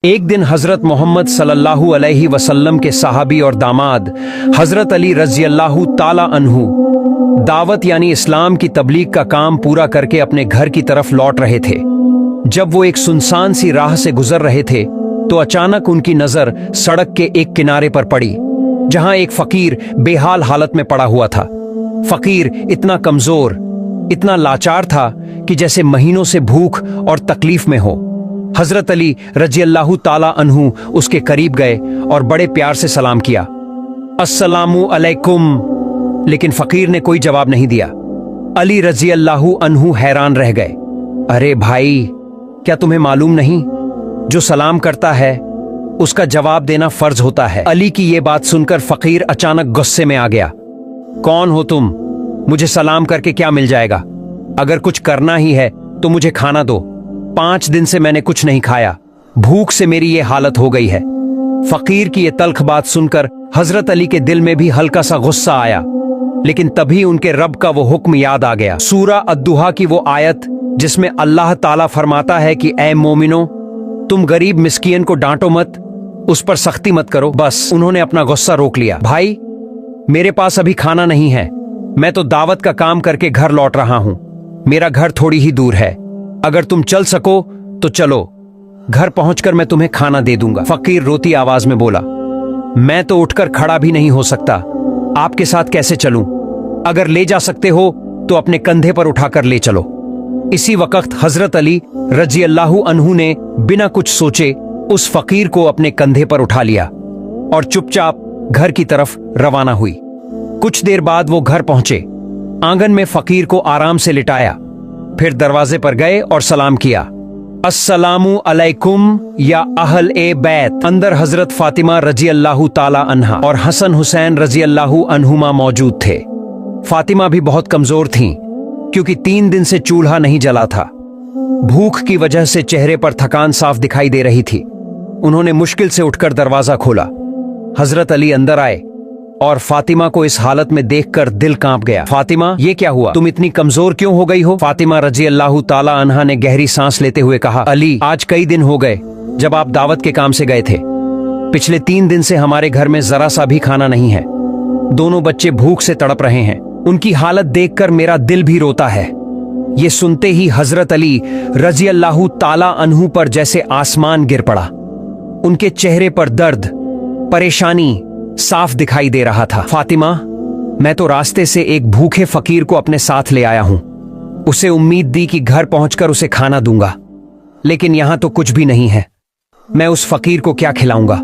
एक दिन हजरत मोहम्मद सल्लल्लाहु अलैहि वसल्लम के सहाबी और दामाद हजरत अली रजी अल्लाह ताला अन्हु दावत यानी इस्लाम की तबलीग का काम पूरा करके अपने घर की तरफ लौट रहे थे। जब वो एक सुनसान सी राह से गुजर रहे थे तो अचानक उनकी नजर सड़क के एक किनारे पर पड़ी, जहां एक फकीर बेहाल हालत में पड़ा हुआ था। फकीर इतना कमजोर, इतना लाचार था कि जैसे महीनों से भूख और तकलीफ में हो। हजरत अली रजी अल्लाह ताला अन्हु उसके करीब गए और बड़े प्यार से सलाम किया, अस्सलामु अलैकुम। लेकिन फकीर ने कोई जवाब नहीं दिया। अली रजी अल्लाह अन्हु हैरान रह गए। अरे भाई, क्या तुम्हें मालूम नहीं, जो सलाम करता है उसका जवाब देना फर्ज होता है। अली की ये बात सुनकर फकीर अचानक गुस्से में आ गया। कौन हो तुम? मुझे सलाम करके क्या मिल जाएगा? अगर कुछ करना ही है तो मुझे खाना दो। 5 दिन से मैंने कुछ नहीं खाया, भूख से मेरी ये हालत हो गई है। फकीर की ये तल्ख बात सुनकर हजरत अली के दिल में भी हल्का सा गुस्सा आया, लेकिन तभी उनके रब का वो हुक्म याद आ गया। सूरा अद्दुहा की वो आयत जिसमें अल्लाह ताला फरमाता है कि ऐ मोमिनो, तुम गरीब मिस्कीन को डांटो मत, उस पर सख्ती मत करो। बस उन्होंने अपना गुस्सा रोक लिया। भाई, मेरे पास अभी खाना नहीं है, मैं तो दावत का काम करके घर लौट रहा हूं। मेरा घर थोड़ी ही दूर है, अगर तुम चल सको तो चलो, घर पहुंचकर मैं तुम्हें खाना दे दूंगा। फकीर रोती आवाज में बोला, मैं तो उठकर खड़ा भी नहीं हो सकता, आपके साथ कैसे चलूं? अगर ले जा सकते हो तो अपने कंधे पर उठाकर ले चलो। इसी वक्त हजरत अली रजी अल्लाह अन्हु ने बिना कुछ सोचे उस फकीर को अपने कंधे पर उठा लिया और चुपचाप घर की तरफ रवाना हुई। कुछ देर बाद वो घर पहुंचे। आंगन में फकीर को आराम से लिटाया, फिर दरवाजे पर गए और सलाम किया, अस्सलामु अलैकुम या अहल ए बैत। अंदर हजरत फातिमा रजी अल्लाह ताला अन्हा और हसन हुसैन रजी अल्लाह अन्हुमा मौजूद थे। फातिमा भी बहुत कमजोर थीं, क्योंकि 3 दिन से चूल्हा नहीं जला था। भूख की वजह से चेहरे पर थकान साफ दिखाई दे रही थी। उन्होंने मुश्किल से उठकर दरवाजा खोला। हजरत अली अंदर आए और फातिमा को इस हालत में देखकर दिल कांप गया। फातिमा, ये क्या हुआ? तुम इतनी कमजोर क्यों हो गई हो? फातिमा रजी अल्लाह ताला अन्हा ने गहरी सांस लेते हुए कहा, अली, आज कई दिन हो गए जब आप दावत के काम से गए थे। पिछले 3 दिन से हमारे घर में जरा सा भी खाना नहीं है। दोनों बच्चे भूख से तड़प रहे हैं। उनकी हालत देखकर मेरा दिल भी रोता है। ये सुनते ही हजरत अली रजी अल्लाह ताला अन्हु पर जैसे आसमान गिर पड़ा। उनके चेहरे पर दर्द, परेशानी साफ दिखाई दे रहा था। फातिमा, मैं तो रास्ते से एक भूखे फकीर को अपने साथ ले आया हूं। उसे उम्मीद दी कि घर पहुंचकर उसे खाना दूंगा, लेकिन यहां तो कुछ भी नहीं है। मैं उस फकीर को क्या खिलाऊंगा,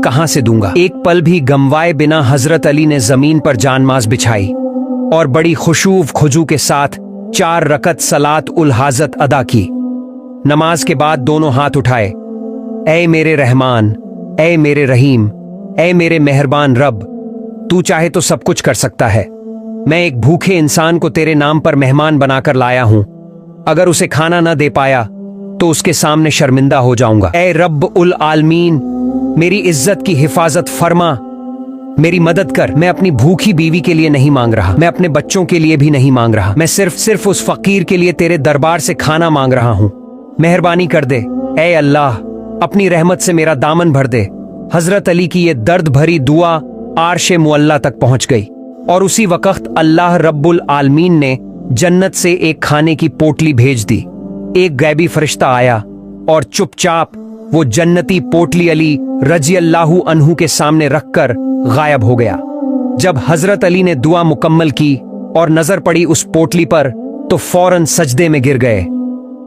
कहां से दूंगा? एक पल भी गंवाए बिना हजरत अली ने जमीन पर जानमाज बिछाई और बड़ी खुशूफ खुजू के साथ 4 रकत सलात उल हाजत अदा की। नमाज के बाद दोनों हाथ उठाए, ऐ मेरे रहमान, ऐ मेरे रहीम, ऐ मेरे मेहरबान रब, तू चाहे तो सब कुछ कर सकता है। मैं एक भूखे इंसान को तेरे नाम पर मेहमान बनाकर लाया हूं। अगर उसे खाना न दे पाया तो उसके सामने शर्मिंदा हो जाऊंगा। ऐ रब उल आलमीन, मेरी इज्जत की हिफाजत फरमा, मेरी मदद कर। मैं अपनी भूखी बीवी के लिए नहीं मांग रहा, मैं अपने बच्चों के लिए भी नहीं मांग रहा, मैं सिर्फ उस फकीर के लिए तेरे दरबार से खाना मांग रहा हूं। मेहरबानी कर दे ऐ अल्लाह, अपनी रहमत से मेरा दामन भर दे। हजरत अली की ये दर्द भरी दुआ आर्शे मुअल्ला तक पहुंच गई और उसी वक्त अल्लाह रब्बुल आलमीन ने जन्नत से एक खाने की पोटली भेज दी। एक गैबी फरिश्ता आया और चुपचाप वो जन्नती पोटली अली रजी अल्लाह अन्हु के सामने रखकर गायब हो गया। जब हजरत अली ने दुआ मुकम्मल की और नजर पड़ी उस पोटली पर तो फौरन सजदे में गिर गए।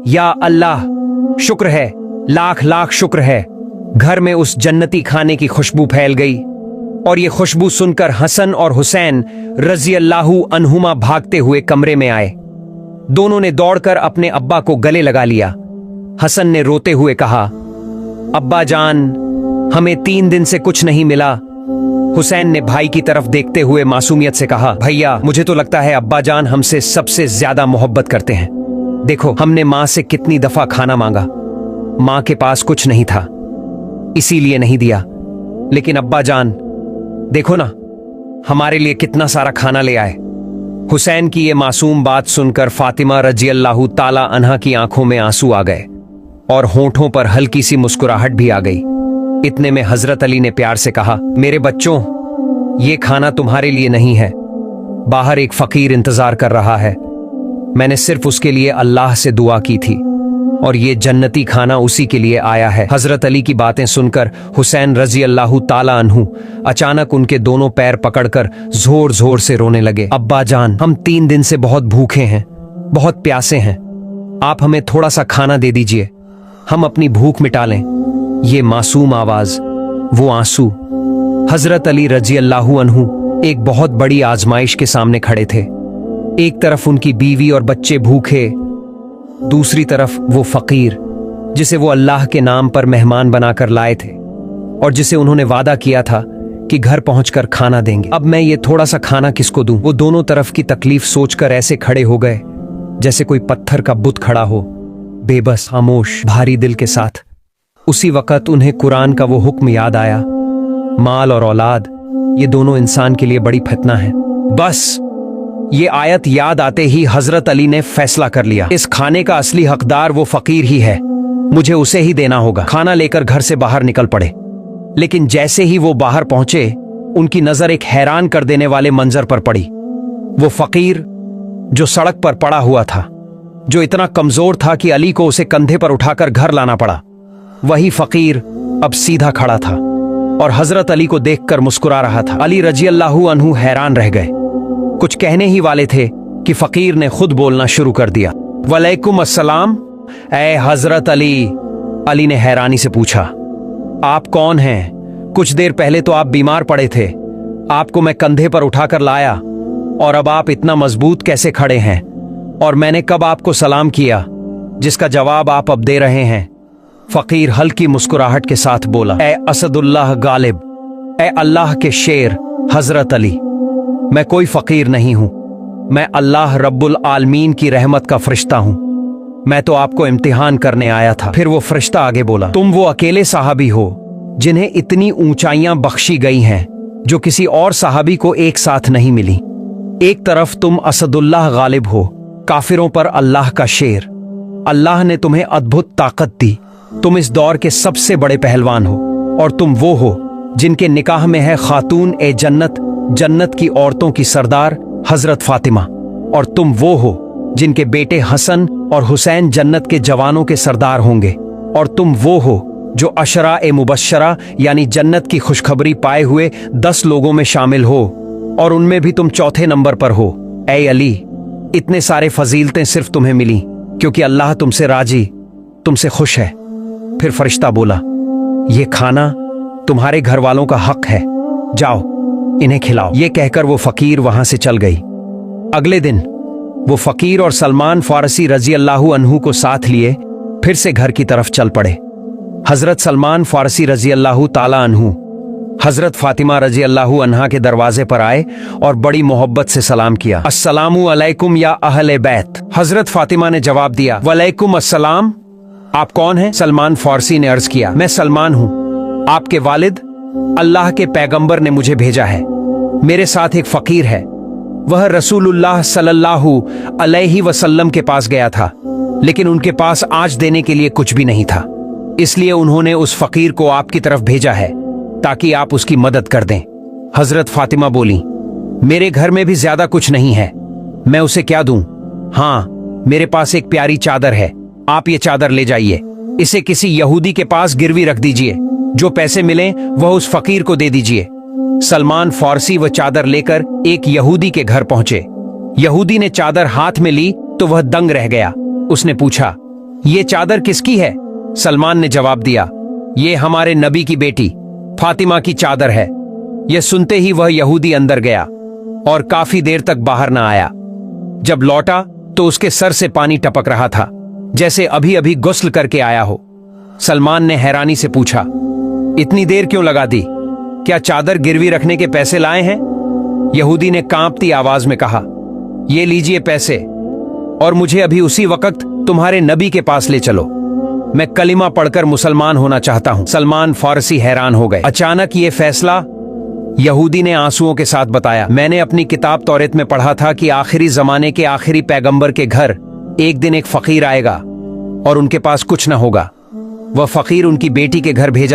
या अल्लाह, शुक्र है, लाख लाख शुक्र है। घर में उस जन्नती खाने की खुशबू फैल गई और ये खुशबू सुनकर हसन और हुसैन रजी अल्लाह अन्हुमा भागते हुए कमरे में आए। दोनों ने दौड़कर अपने अब्बा को गले लगा लिया। हसन ने रोते हुए कहा, अब्बा जान, हमें 3 दिन से कुछ नहीं मिला। हुसैन ने भाई की तरफ देखते हुए मासूमियत से कहा, भैया, मुझे तो लगता है अब्बा जान हमसे सबसे ज्यादा मोहब्बत करते हैं। देखो, हमने माँ से कितनी दफा खाना मांगा, माँ के पास कुछ नहीं था इसीलिए नहीं दिया, लेकिन अब्बा जान देखो ना, हमारे लिए कितना सारा खाना ले आए। हुसैन की ये मासूम बात सुनकर फातिमा रजी अल्लाह ताला अन्हा की आंखों में आंसू आ गए। और होठों पर हल्की सी मुस्कुराहट भी आ गई। इतने में हजरत अली ने प्यार से कहा, मेरे बच्चों, ये खाना तुम्हारे लिए नहीं है, बाहर एक फकीर इंतजार कर रहा है। मैंने सिर्फ उसके लिए अल्लाह से दुआ की थी और ये जन्नती खाना उसी के लिए आया है। हजरत अली की बातें सुनकर हुसैन रजी अल्लाह ताला अन्हु अचानक उनके दोनों पैर पकड़कर जोर जोर से रोने लगे। अब्बा जान, हम 3 दिन से बहुत भूखे हैं, बहुत प्यासे हैं, आप हमें थोड़ा सा खाना दे दीजिए, हम अपनी भूख मिटा लें। ये मासूम आवाज, वो आंसू। हजरत अली रजी अल्लाह अन्हु एक बहुत बड़ी आजमाइश के सामने खड़े थे। एक तरफ उनकी बीवी और बच्चे भूखे, दूसरी तरफ वो फकीर जिसे वो अल्लाह के नाम पर मेहमान बनाकर लाए थे और जिसे उन्होंने वादा किया था कि घर पहुंचकर खाना देंगे। अब मैं ये थोड़ा सा खाना किसको दूं? वो दोनों तरफ की तकलीफ सोचकर ऐसे खड़े हो गए जैसे कोई पत्थर का बुत खड़ा हो, बेबस, खामोश, भारी दिल के साथ। उसी वक्त उन्हें कुरान का वो हुक्म याद आया, माल और औलाद ये दोनों इंसान के लिए बड़ी फितना है। बस ये आयत याद आते ही हजरत अली ने फैसला कर लिया, इस खाने का असली हकदार वो फकीर ही है, मुझे उसे ही देना होगा। खाना लेकर घर से बाहर निकल पड़े, लेकिन जैसे ही वो बाहर पहुंचे उनकी नजर एक हैरान कर देने वाले मंजर पर पड़ी। वो फकीर जो सड़क पर पड़ा हुआ था, जो इतना कमजोर था कि अली को उसे कंधे पर उठाकर घर लाना पड़ा, वही फकीर अब सीधा खड़ा था और हजरत अली को देखकर मुस्कुरा रहा था। अली रजी अल्लाहु अन्हु हैरान रह गए। कुछ कहने ही वाले थे कि फकीर ने खुद बोलना शुरू कर दिया, वालेकुम अस्सलाम। ए हजरत अली, अली ने हैरानी से पूछा, आप कौन हैं? कुछ देर पहले तो आप बीमार पड़े थे, आपको मैं कंधे पर उठाकर लाया और अब आप इतना मजबूत कैसे खड़े हैं? और मैंने कब आपको सलाम किया जिसका जवाब आप अब दे रहे हैं? फकीर हल्की मुस्कुराहट के साथ बोला, ए असदुल्लाह गालिब, ए अल्लाह के शेर हजरत अली, मैं कोई फकीर नहीं हूं, मैं अल्लाह रब्बुल आलमीन की रहमत का फरिश्ता हूं, मैं तो आपको इम्तिहान करने आया था। फिर वो फरिश्ता आगे बोला, तुम वो अकेले साहबी हो जिन्हें इतनी ऊंचाइयां बख्शी गई हैं जो किसी और साहबी को एक साथ नहीं मिली। एक तरफ तुम असदुल्लाह गालिब हो, काफिरों पर अल्लाह का शेर, अल्लाह ने तुम्हें अद्भुत ताकत दी, तुम इस दौर के सबसे बड़े पहलवान हो, और तुम वो हो जिनके निकाह में है खातून ए जन्नत, जन्नत की औरतों की सरदार हजरत फातिमा, और तुम वो हो जिनके बेटे हसन और हुसैन जन्नत के जवानों के सरदार होंगे, और तुम वो हो जो अशरा ए मुबश्शरा यानी जन्नत की खुशखबरी पाए हुए 10 लोगों में शामिल हो, और उनमें भी तुम चौथे नंबर पर हो। ए अली, इतने सारे फजीलतें सिर्फ तुम्हें मिली क्योंकि अल्लाह तुमसे राजी, तुमसे खुश है। फिर फरिश्ता बोला, ये खाना तुम्हारे घर वालों का हक है, जाओ इन्हें खिलाओ। ये कहकर वो फकीर वहां से चल गई। अगले दिन वो फकीर और सलमान फारसी रजी अल्लाहु अन्हु को साथ लिए फिर से घर की तरफ चल पड़े। हजरत सलमान फारसी रजी अल्लाहु ताला अन्हु हजरत फातिमा रजी अल्लाहु अन्हा के दरवाजे पर आए और बड़ी मोहब्बत से सलाम किया। अस्सलामु अलैकुम या अहले बैत। हजरत फातिमा ने जवाब दिया, वालेकुम अस्सलाम। आप कौन हैं? सलमान फारसी ने अर्ज किया, मैं सलमान हूं, आपके वालिद अल्लाह के पैगंबर ने मुझे भेजा है। मेरे साथ एक फकीर है, वह रसूलुल्लाह सल्लल्लाहु अलैहि वसल्लम के पास गया था, लेकिन उनके पास आज देने के लिए कुछ भी नहीं था, इसलिए उन्होंने उस फकीर को आपकी तरफ भेजा है ताकि आप उसकी मदद कर दें। हजरत फातिमा बोली, मेरे घर में भी ज्यादा कुछ नहीं है, मैं उसे क्या दूं? हाँ, मेरे पास एक प्यारी चादर है, आप ये चादर ले जाइए, इसे किसी यहूदी के पास गिरवी रख दीजिए, जो पैसे मिले वह उस फकीर को दे दीजिए। सलमान फारसी वह चादर लेकर एक यहूदी के घर पहुंचे। यहूदी ने चादर हाथ में ली तो वह दंग रह गया। उसने पूछा, ये चादर किसकी है? सलमान ने जवाब दिया, ये हमारे नबी की बेटी फातिमा की चादर है। यह सुनते ही वह यहूदी अंदर गया और काफी देर तक बाहर न आया। जब लौटा तो उसके सर से पानी टपक रहा था, जैसे अभी अभी गुस्ल करके आया हो। सलमान ने हैरानी से पूछा, इतनी देर क्यों लगा दी? क्या चादर गिरवी रखने के पैसे लाए हैं? यहूदी ने कांपती आवाज में कहा, ये लीजिए पैसे, और मुझे अभी उसी वक्त तुम्हारे नबी के पास ले चलो, मैं कलिमा पढ़कर मुसलमान होना चाहता हूं। सलमान फारसी हैरान हो गए। अचानक ये फैसला यहूदी ने आंसुओं के साथ बताया, मैंने अपनी किताब तौरेत में पढ़ा था कि आखिरी जमाने के आखिरी पैगंबर के घर एक दिन एक फकीर आएगा और उनके पास कुछ न होगा। वह फकीर उनकी बेटी के घर भेजा